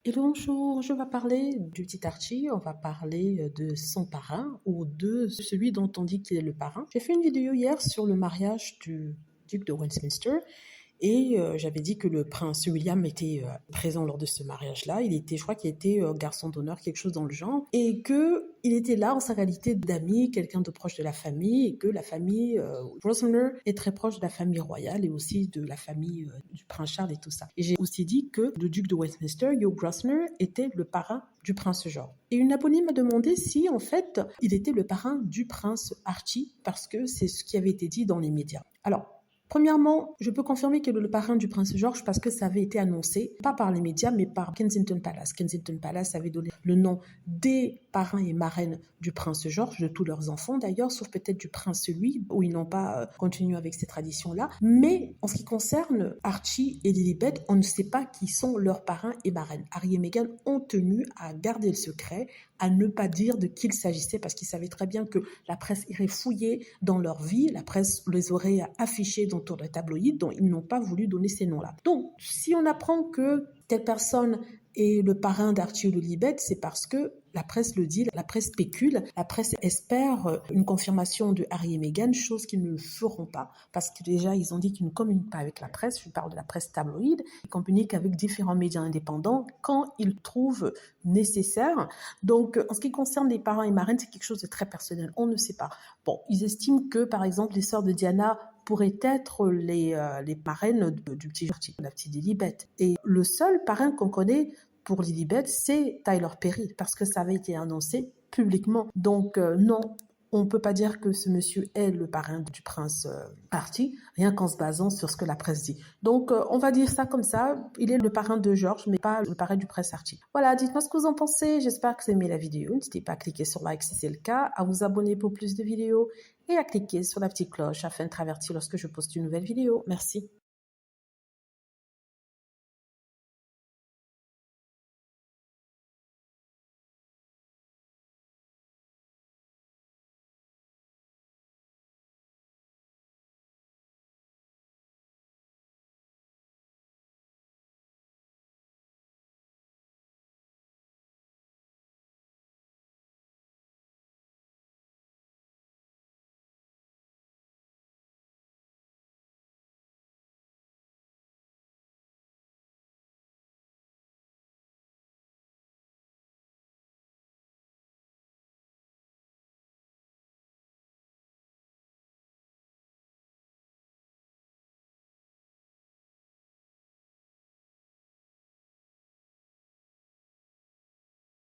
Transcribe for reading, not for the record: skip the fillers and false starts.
Hello, bonjour, je vais parler du petit Archie, on va parler de son parrain ou de celui dont on dit qu'il est le parrain. J'ai fait une vidéo hier sur le mariage du duc de Westminster et j'avais dit que le prince William était présent lors de ce mariage-là. Il était, je crois qu'il était garçon d'honneur, quelque chose dans le genre, et que il était là en sa qualité d'ami, quelqu'un de proche de la famille, et que la famille Grosvenor est très proche de la famille royale et aussi de la famille du prince Charles et tout ça. Et j'ai aussi dit que le duc de Westminster, Hugh Grosvenor, était le parrain du prince George. Et une abonnée m'a demandé si, en fait, il était le parrain du prince Archie, parce que c'est ce qui avait été dit dans les médias. Alors, premièrement, je peux confirmer qu'il est le parrain du prince George parce que ça avait été annoncé, pas par les médias, mais par Kensington Palace. Kensington Palace avait donné le nom des parrains et marraines du prince George, de tous leurs enfants d'ailleurs, sauf peut-être du prince Louis, où ils n'ont pas continué avec ces traditions-là. Mais en ce qui concerne Archie et Lilibet, on ne sait pas qui sont leurs parrains et marraines. Harry et Meghan ont tenu à garder le secret, à ne pas dire de qui il s'agissait parce qu'ils savaient très bien que la presse irait fouiller dans leur vie, la presse les aurait affichés dans tous les tabloïds, dont ils n'ont pas voulu donner ces noms-là. Donc, si on apprend que telle personne est le parrain d'Archie ou de Lilibet, c'est parce que la presse le dit, la presse spécule, la presse espère une confirmation de Harry et Meghan, chose qu'ils ne feront pas, parce que déjà, ils ont dit qu'ils ne communiquent pas avec la presse, je parle de la presse tabloïde, ils communiquent avec différents médias indépendants quand ils trouvent nécessaire. Donc, en ce qui concerne les parents et marraines, c'est quelque chose de très personnel, on ne sait pas. Bon, ils estiment que, par exemple, les sœurs de Diana pourraient être les marraines du petit Archie, la petite Lilibet. Et le seul parrain qu'on connaît pour Lilibet, c'est Tyler Perry, parce que ça avait été annoncé publiquement. Donc, non, on ne peut pas dire que ce monsieur est le parrain du prince Archie, rien qu'en se basant sur ce que la presse dit. Donc, on va dire ça comme ça. Il est le parrain de George, mais pas le parrain du prince Archie. Voilà, dites-moi ce que vous en pensez. J'espère que vous aimez la vidéo. N'hésitez pas à cliquer sur like si c'est le cas, à vous abonner pour plus de vidéos et à cliquer sur la petite cloche afin de être averti lorsque je poste une nouvelle vidéo. Merci.